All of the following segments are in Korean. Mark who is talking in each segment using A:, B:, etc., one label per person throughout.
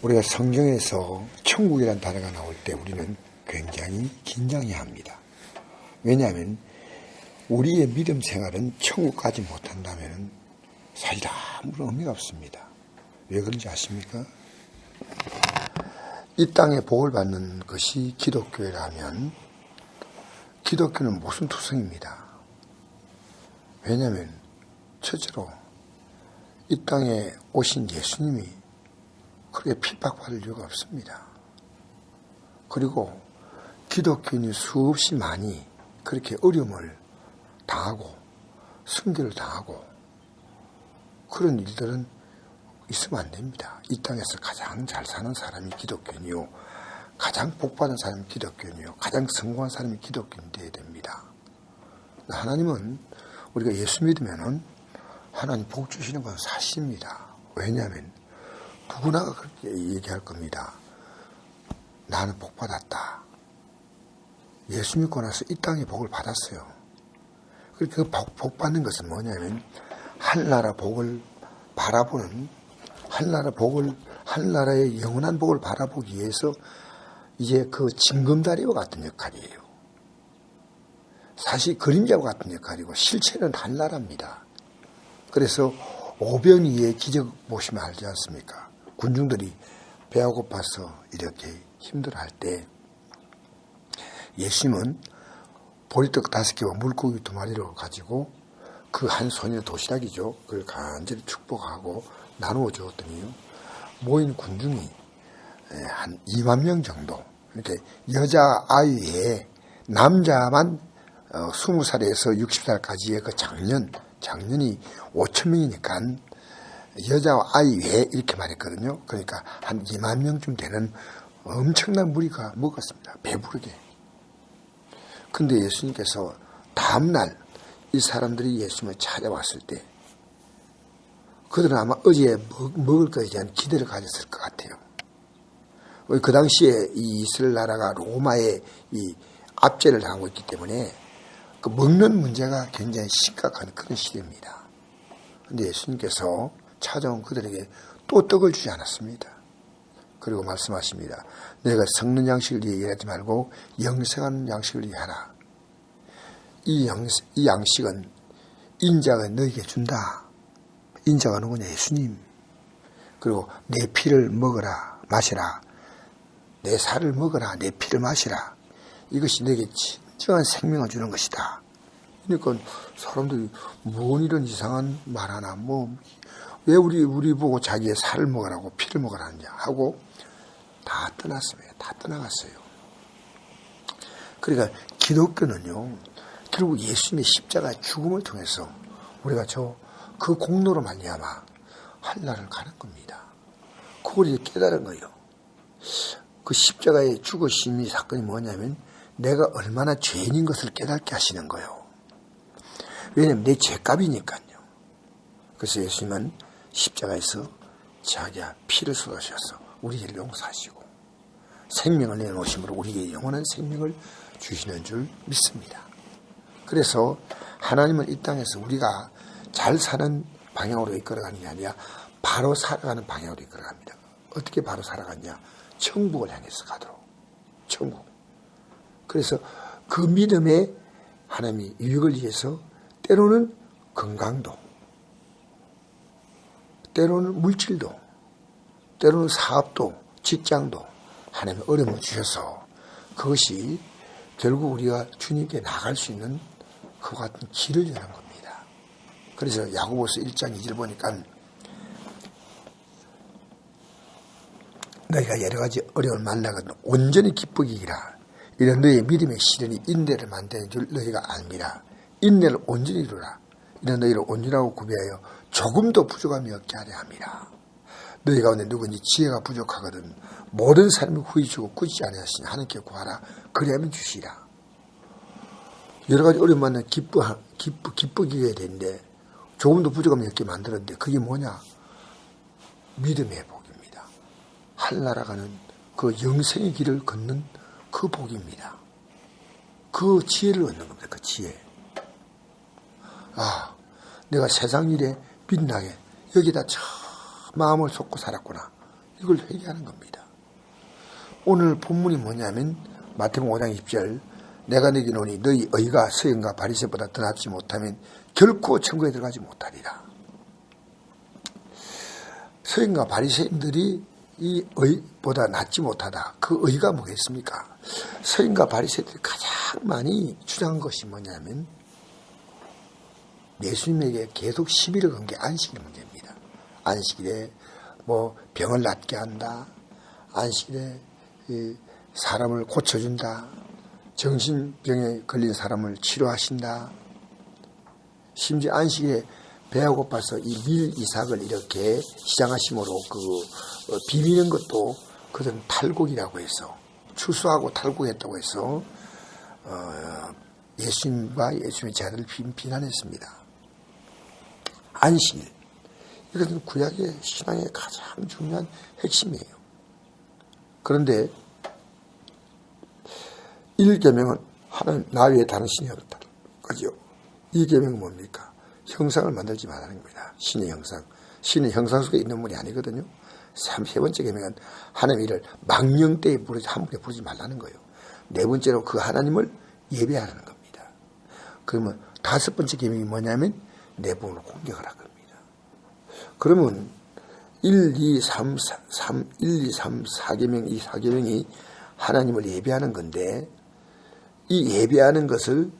A: 우리가 성경에서 천국이라는 단어가 나올 때 우리는 굉장히 긴장해야 합니다. 왜냐하면 우리의 믿음 생활은 천국까지 못한다면 사실 아무런 의미가 없습니다. 왜 그런지 아십니까? 이 땅에 복을 받는 것이 기독교라면 기독교는 모순 투성입니다. 왜냐하면 첫째로 이 땅에 오신 예수님이 그렇게 핍박받을 이유가 없습니다. 그리고 기독교인이 수없이 많이 그렇게 어려움을 당하고 순교를 당하고 그런 일들은 있으면 안 됩니다. 이 땅에서 가장 잘 사는 사람이 기독교인이요, 가장 복받은 사람이 기독교인이요, 가장 성공한 사람이 기독교인이 되어야 됩니다. 하나님은 우리가 예수 믿으면은 하나님 복 주시는 건 사실입니다. 왜냐하면 누구나 그렇게 얘기할 겁니다. 나는 복 받았다. 예수 믿고 나서 이 땅에 복을 받았어요. 그 복 받는 것은 뭐냐면 하늘나라 복을 바라보는, 하늘나라의 영원한 복을 바라보기 위해서 이제 그 징검다리와 같은 역할이에요. 사실 그림자와 같은 역할이고 실체는 하늘나라입니다. 그래서 오병이의 기적 보시면 알지 않습니까? 군중들이 배가 고파서 이렇게 힘들어할 때 예수님은 보리떡 5개와 물고기 2마리를 가지고 그 한 손에 도시락이죠. 그걸 간절히 축복하고 나누어 주었더니요. 모인 군중이 한 2만 명 정도, 이렇게 여자 아이 외에 남자만 20살에서 60살까지의 그 장년이 5천 명이니까 여자와 아이 외에 이렇게 말했거든요. 그러니까 한 2만 명쯤 되는 엄청난 무리가 먹었습니다. 배부르게. 근데 예수님께서 다음날 이 사람들이 예수님을 찾아왔을 때 그들은 아마 어제 먹을 것에 대한 기대를 가졌을 것 같아요. 그 당시에 이 이스라엘 나라가 로마의 이 압제를 당하고 있기 때문에 그 먹는 문제가 굉장히 심각한 그런 시대입니다. 그런데 예수님께서 찾아온 그들에게 또 떡을 주지 않았습니다. 그리고 말씀하십니다. 내가 썩는 양식을 얘기하지 말고 영생하는 양식을 얘기하라. 이 양식은 인자가 너에게 준다. 인자가 누구냐? 예수님. 그리고 내 피를 먹어라, 마시라. 내 살을 먹어라, 내 피를 마시라. 이것이 너에게 진정한 생명을 주는 것이다. 그러니까 사람들이 뭔 이런 이상한 말 하나, 왜 우리 보고 자기의 살을 먹으라고 피를 먹으라느냐 하고 다 떠났습니다. 다 떠나갔어요. 그러니까 기독교는요, 결국 예수님의 십자가의 죽음을 통해서 우리가 그 공로로 말미암아 하늘나라를 가는 겁니다. 그걸 이제 깨달은 거예요. 그 십자가의 죽으심이 사건이 뭐냐면 내가 얼마나 죄인인 것을 깨닫게 하시는 거예요. 왜냐하면 내 죄값이니까요. 그래서 예수님은 십자가에서 자기가 피를 쏟으셔서 우리를 용서하시고 생명을 내놓으심으로 우리에게 영원한 생명을 주시는 줄 믿습니다. 그래서 하나님은 이 땅에서 우리가 잘 사는 방향으로 이끌어가는 게 아니라 바로 살아가는 방향으로 이끌어갑니다. 어떻게 바로 살아갔냐? 천국을 향해서 가도록. 천국. 그래서 그 믿음에 하나님이 유익을 위해서 때로는 건강도, 때로는 물질도, 때로는 사업도, 직장도 하나님의 어려움을 주셔서 그것이 결국 우리가 주님께 나갈 수 있는 그와 같은 길을 여는 겁니다. 그래서 야고보서 1장 2절 보니까 너희가 여러 가지 어려움을 만나거든 온전히 기쁘기라. 이런 너희의 믿음의 시련이 인내를 만드는 줄 너희가 압니다. 인내를 온전히 이루라. 이런 너희를 온전하고 구비하여 조금도 부족함이 없게 하려 함이라. 너희 가운데 누구니 지혜가 부족하거든 모든 사람이 후히 주고 꾸짖지 아니하시니 하나님께 구하라. 그리하면 주시리라. 여러 가지 어려움 만나면 기쁘게 되는데 조금도 부족함이 없게 만들었는데 그게 뭐냐? 믿음의 복입니다. 하늘나라 가는 그 영생의 길을 걷는 그 복입니다. 그 지혜를 얻는 겁니다. 그 지혜. 내가 세상 일에 빛나게 여기다 저 마음을 쏟고 살았구나. 이걸 회개하는 겁니다. 오늘 본문이 뭐냐면 마태복음 5장 20절 내가 너희에게 이르노니 너희 의가 서인과 바리새보다 더 낫지 못하면 결코 천국에 들어가지 못하리라. 서인과 바리새인들이 이 의보다 낫지 못하다. 그 의가 뭐겠습니까? 서인과 바리새인들이 가장 많이 주장한 것이 뭐냐면 예수님에게 계속 시비를 건 게 안식일 문제입니다. 안식일에 뭐 병을 낫게 한다. 안식일에 사람을 고쳐준다. 정신병에 걸린 사람을 치료하신다. 심지어 안식일에 배가 고파서 이 밀 이삭을 이렇게 시장하심으로 비비는 것도 그들은 탈곡이라고 해서 추수하고 탈곡했다고 해서 예수님과 예수님의 제자들을 비난했습니다. 안식일 이것은 구약의 신앙의 가장 중요한 핵심이에요. 그런데 1계명은 하나님 나 외에 다른 신이 없다. 그죠? 2계명은 뭡니까? 형상을 만들지 말라는 겁니다. 신의 형상. 신의 형상 속에 있는 분이 아니거든요. 세 번째 계명은 하나님 이를 망령되이 함부로 부르지 말라는 거예요. 네 번째로 그 하나님을 예배하라는 겁니다. 그러면 다섯 번째 계명이 뭐냐면 내 부모를 공경하라 겁니다. 그러면 1, 2, 3, 4계명, 이 4계명이 하나님을 예배하는 건데 이 예배하는 것을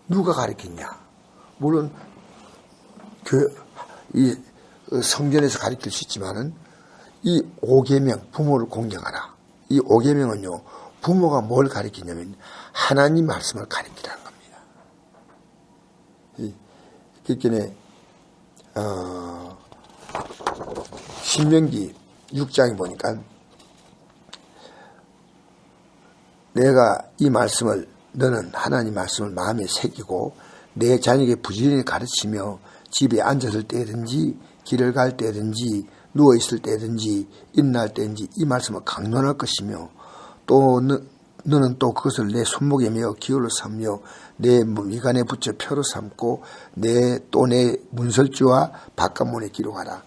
A: 누가 가르쳤냐? 물론 이 성전에서 가르칠 수 있지만은 이 5계명 부모를 공경하라. 이 5계명은요 부모가 뭘 가르치냐면 하나님 말씀을 가르치라는 겁니다. 그러니까 신명기 6장에 보니까 내가 이 말씀을 너는 하나님 말씀을 마음에 새기고 내 자녀에게 부지런히 가르치며 집에 앉았을 때든지 길을 갈 때든지 누워있을 때든지 일어날 때든지 이 말씀을 강론할 것이며 또 너는 또 그것을 내 손목에 메어 기호로 삼며 내 미간에 붙여 표로 삼고 내 문설주와 바깥문에 기록하라.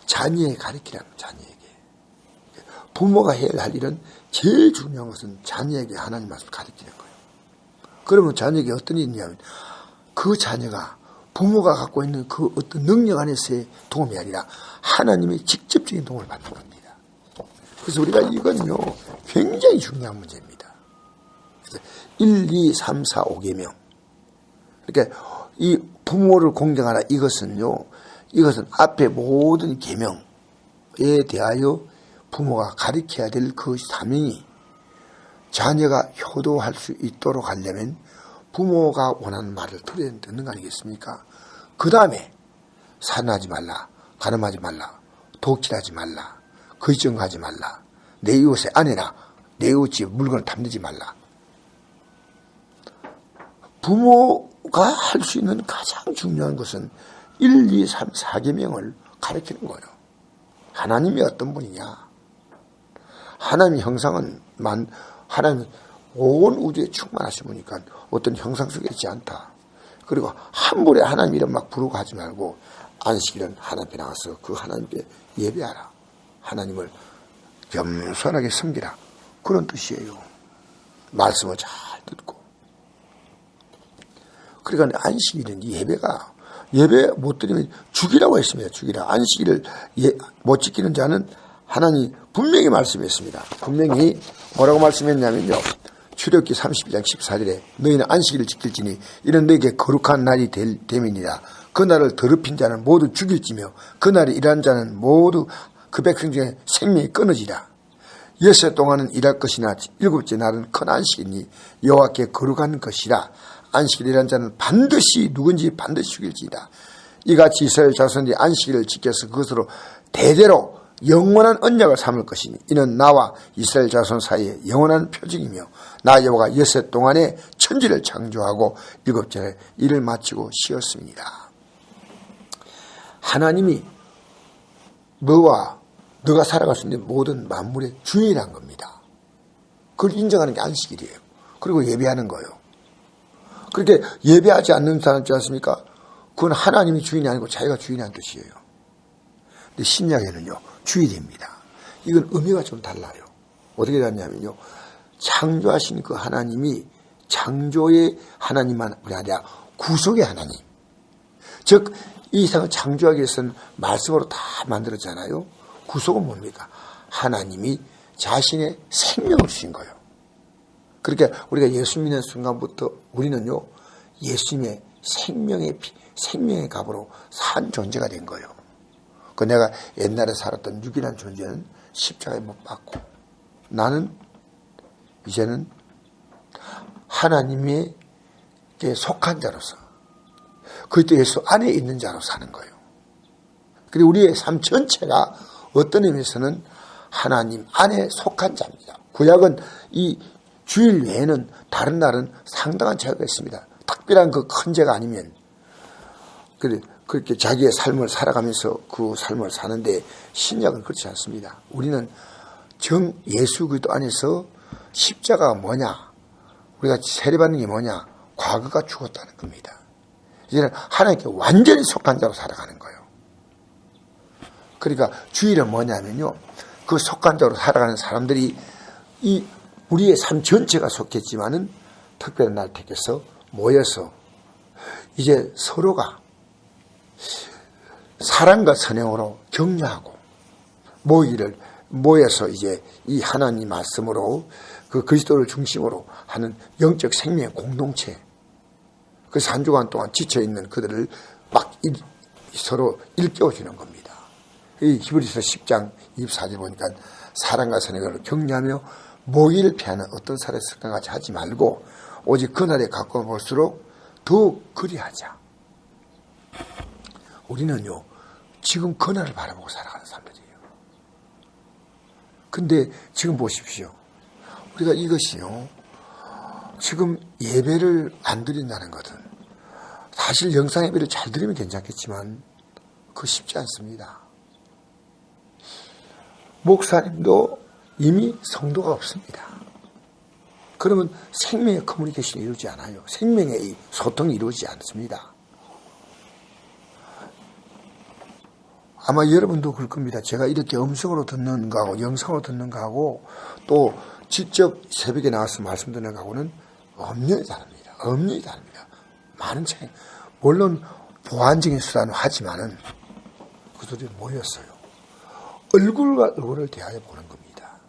A: 자녀에게 가르치라는 자녀에게. 부모가 해야 할 일은 제일 중요한 것은 자녀에게 하나님 말씀을 가르치는 거예요. 그러면 자녀에게 어떤 일이 있냐면 그 자녀가 부모가 갖고 있는 그 어떤 능력 안에서의 도움이 아니라 하나님의 직접적인 도움을 받는 겁니다. 그래서 우리가 이건요 굉장히 중요한 문제입니다. 그래서 1, 2, 3, 4, 5계명. 그러니까 이 부모를 공경하라 이것은 앞에 모든 계명에 대하여 부모가 가르쳐야 될 그 사명이 자녀가 효도할 수 있도록 하려면 부모가 원하는 말을 듣는 거 아니겠습니까? 그 다음에 살인하지 말라, 가늠하지 말라, 독질하지 말라, 거짓증거하지 말라, 내 이웃의 아내나 내 이웃의 물건을 탐내지 말라. 부모가 할 수 있는 가장 중요한 것은 1, 2, 3, 4계명을 가르치는 거예요. 하나님이 어떤 분이냐? 하나님의 형상은 하나님은 온 우주에 충만하신 분이니까 어떤 형상 속에 있지 않다. 그리고 함부로 하나님 이름 막 부르고 하지 말고 안식일은 하나님 앞에 나가서 그 하나님께 예배하라. 하나님을 겸손하게 섬기라. 그런 뜻이에요. 말씀을 잘 듣고. 그러니까 안식일은 예배 못 드리면 죽이라고 했습니다. 죽이라. 안식일을 못 지키는 자는 하나님 분명히 말씀했습니다. 분명히 뭐라고 말씀했냐면요. 출애굽기 32장 14절에 너희는 안식일을 지킬지니 이는 너희에게 거룩한 날이 됨이니라. 그 날을 더럽힌 자는 모두 죽일지며 그 날에 일한 자는 모두 그 백성 중에 생명이 끊어지라. 6일 동안은 일할 것이나 7째 날은 큰 안식이니 여호와께 거룩한 것이라. 안식일 일한 자는 반드시 누군지 반드시 죽일지이다. 이같이 이스라엘 자손들이 안식일을 지켜서 그것으로 대대로 영원한 언약을 삼을 것이니 이는 나와 이스라엘 자손 사이에 영원한 표징이며 나 여호와가 6일 동안에 천지를 창조하고 7절에 일을 마치고 쉬었습니다. 하나님이 너가 살아갈 수 있는 모든 만물의 주인이란 겁니다. 그걸 인정하는 게 안식일이에요. 그리고 예배하는 거예요. 그렇게 예배하지 않는 사람 있지 않습니까? 그건 하나님이 주인이 아니고 자기가 주인이라는 뜻이에요. 근데 신약에는요, 주일입니다. 이건 의미가 좀 달라요. 어떻게 달냐면요. 창조하신 그 하나님이 창조의 하나님만이 아니라 구속의 하나님. 즉, 이 세상을 창조하기 위해서는 말씀으로 다 만들었잖아요. 구속은 뭡니까? 하나님이 자신의 생명을 주신 거예요. 그러니까 우리가 예수 믿는 순간부터 우리는요, 예수님의 생명의 값으로 산 존재가 된 거예요. 그 내가 옛날에 살았던 육이라는 존재는 십자가에 못 박고, 나는 이제는 하나님의 속한 자로서, 그리스도 예수 안에 있는 자로 사는 거예요. 그리고 우리의 삶 전체가 어떤 의미에서는 하나님 안에 속한 자입니다. 구약은 이 주일 외에는 다른 날은 상당한 죄가 있습니다. 특별한 그 큰 죄가 아니면 그렇게 자기의 삶을 살아가면서 그 삶을 사는데, 신약은 그렇지 않습니다. 우리는 예수 그리스도 안에서 십자가가 뭐냐, 우리가 세례받는 게 뭐냐, 과거가 죽었다는 겁니다. 이제는 하나님께 완전히 속한 자로 살아가는 거예요. 그러니까 주일은 뭐냐면요, 그 속한 자로 살아가는 사람들이 이 우리의 삶 전체가 속했지만은 특별한 날 택해서 모여서 이제 서로가 사랑과 선행으로 격려하고 모여서 이제 이 하나님 말씀으로 그 그리스도를 중심으로 하는 영적 생명의 공동체. 그래서 한 주간 동안 지쳐있는 그들을 막 서로 일깨워주는 겁니다. 이 히브리서 10장 24절 보니까 사랑과 선행으로 격려하며 모의를 피하는 어떤 사람의 습관같이 하지 말고 오직 그날에 가까워 볼수록 더 그리하자. 우리는요, 지금 그날을 바라보고 살아가는 사람들이에요. 근데 지금 보십시오. 우리가 이것이요, 지금 예배를 안 드린다는 것은, 사실 영상 예배를 잘 드리면 괜찮겠지만 그거 쉽지 않습니다. 목사님도 이미 성도가 없습니다. 그러면 생명의 커뮤니케이션이 이루어지지 않아요. 생명의 소통이 이루어지지 않습니다. 아마 여러분도 그럴 겁니다. 제가 이렇게 음성으로 듣는 거하고 영상으로 듣는 거하고 또 직접 새벽에 나와서 말씀 듣는 거하고는 엄연히 다릅니다. 엄연히 다릅니다. 많은 차이. 물론 보완적인 수단을 하지만은 그들이 모였어요. 얼굴과 얼굴을 대하여 보는 겁니다.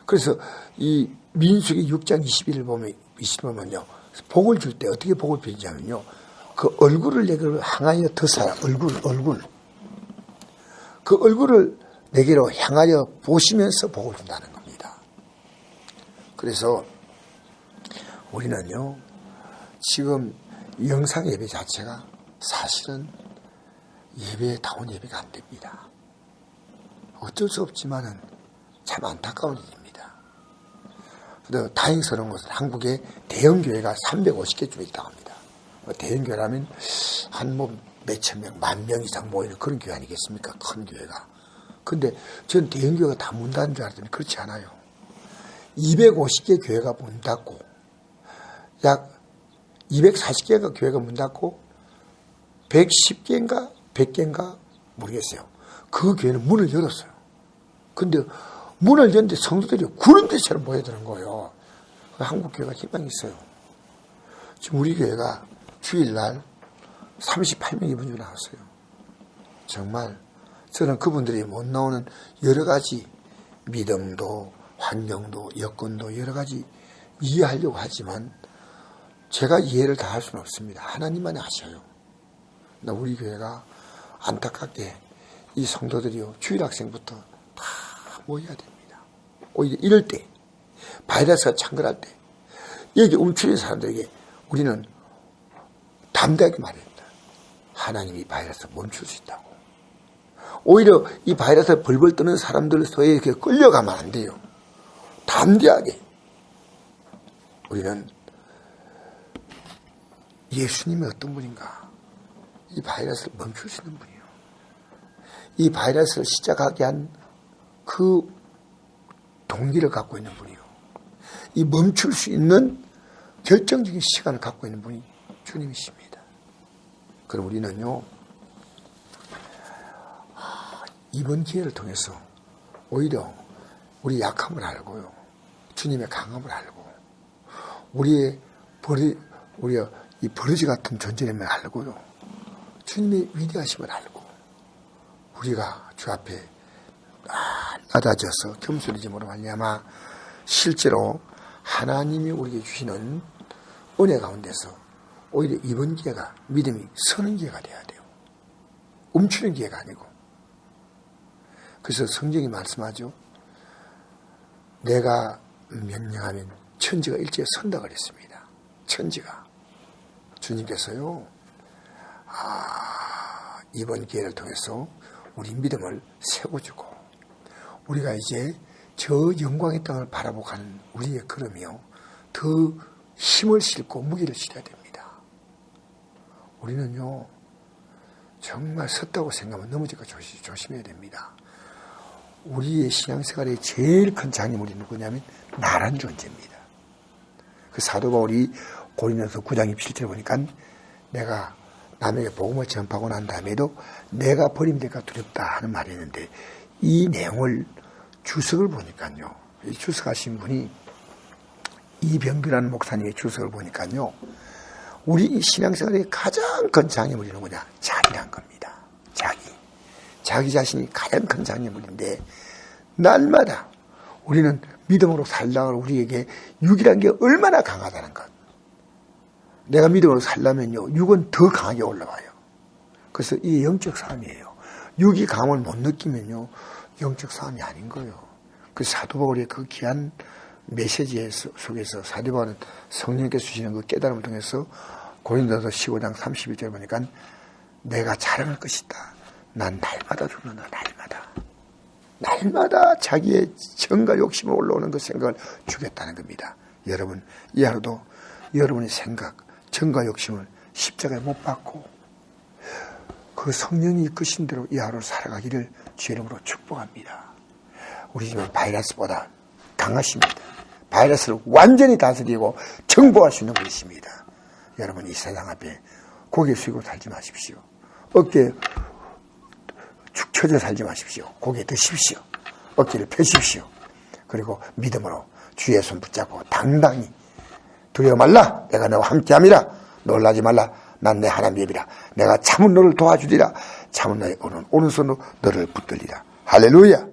A: 그래서 이 민수기 6장 21을 보면요, 복을 줄 때 어떻게 복을 빌냐면요, 그 얼굴을 내게로 향하여 드사라. 얼굴. 그 얼굴을 내게로 향하여 보시면서 복을 준다는 겁니다. 그래서 우리는요, 지금 영상 예배 자체가 사실은 예배다운 예배가 안 됩니다. 어쩔 수 없지만은 참 안타까운 일입니다. 다행스러운 것은 한국에 대형교회가 350개쯤 있다고 합니다. 대형교회라면 한 몇천 명, 10,000명 이상 모이는 그런 교회 아니겠습니까? 큰 교회가. 근데 전 대형교회가 다 문 닫는 줄 알았더니 그렇지 않아요. 250개 교회가 문 닫고, 약 240개가 교회가 문 닫고, 110개인가 100개인가 모르겠어요. 그 교회는 문을 열었어요. 근데 문을 열는데 성도들이 구름대처럼 모여드는 거예요. 한국 교회가 희망이 있어요. 지금 우리 교회가 주일날 38명이 문주 나왔어요. 정말 저는 그분들이 못 나오는 여러 가지 믿음도 환경도 여건도 여러 가지 이해하려고 하지만 제가 이해를 다 할 수는 없습니다. 하나님만이 아셔요. 우리 교회가 안타깝게 이 성도들이요, 주일 학생부터 다 모여야 됩니다. 오히려 이럴 때, 바이러스가 창궐할 때, 여기 움츠린 사람들에게 우리는 담대하게 말합니다. 하나님이 바이러스를 멈출 수 있다고. 오히려 이 바이러스를 벌벌 떠는 사람들 소에 이렇게 끌려가면 안 돼요. 담대하게. 우리는 예수님이 어떤 분인가? 이 바이러스를 멈출 수 있는 분이에요. 이 바이러스를 시작하게 한 그 동기를 갖고 있는 분이요. 이 멈출 수 있는 결정적인 시간을 갖고 있는 분이 주님이십니다. 그럼 우리는요, 이번 기회를 통해서 오히려 우리 약함을 알고요. 주님의 강함을 알고 우리의 이 버러지 같은 존재임을 알고요. 주님의 위대하심을 알고 우리가 주 앞에 낮아져서 겸손해짐으로 말미암아 실제로 하나님이 우리에게 주시는 은혜 가운데서 오히려 이번 기회가 믿음이 서는 기회가 돼야 돼요. 움츠는 기회가 아니고. 그래서 성경이 말씀하죠. 내가 명령하면 천지가 일제에 선다 그랬습니다. 천지가. 주님께서요. 이번 기회를 통해서 우리 믿음을 세워주고 우리가 이제 저 영광의 땅을 바라보고 가는 우리의 걸음이요. 더 힘을 싣고 무게를 실어야 됩니다. 우리는요. 정말 섰다고 생각하면 넘어질까 조심해야 됩니다. 우리의 신앙생활의 제일 큰 장애물이 누구냐면 나란 존재입니다. 그 사도 바울이 고린도서 9장 27절에 보니까 내가 남에게 복음을 전파하고 난 다음에도 내가 버림될까 두렵다 하는 말이 있는데 이 내용을 주석을 보니까요. 이 주석하신 분이 이병규라는 목사님의 주석을 보니까요. 우리 신앙생활의 가장 큰 장애물이 누구냐? 자기란 겁니다. 자기 자신이 가장 큰 장애물인데 날마다 우리는 믿음으로 살다가 우리에게 육이란 게 얼마나 강하다는 것. 내가 믿음으로 살려면요. 육은 더 강하게 올라와요. 그래서 이게 영적 싸움이에요. 육이 강함을 못 느끼면요. 영적 싸움이 아닌 거예요. 그 사도 바울의 그 귀한 메시지 속에서 사도 바울은 성령께서 주시는 그 깨달음을 통해서 고린도서 15장 31절 보니까 내가 자랑할 것이다. 난 날마다 죽는다. 날마다 자기의 정과 욕심을 올라오는 그 생각을 주겠다는 겁니다. 여러분 이 하루도 여러분의 생각, 정과 욕심을 십자가에 못 박고 그 성령이 이끄신 대로 이 하루를 살아가기를 주의 이름으로 축복합니다. 우리 집은 바이러스보다 강하십니다. 바이러스를 완전히 다스리고 정복할 수 있는 분이십니다. 여러분 이 세상 앞에 고개 숙이고 살지 마십시오. 어깨에 축 처져 살지 마십시오. 고개 드십시오. 어깨를 펴십시오. 그리고 믿음으로 주의 손 붙잡고 당당히 두려워 말라. 내가 너와 함께함이라. 놀라지 말라. 난 내 하나님의 입이라. 내가 참은 너를 도와주리라. 참은 너의 오른손으로 너를 붙들리라. 할렐루야.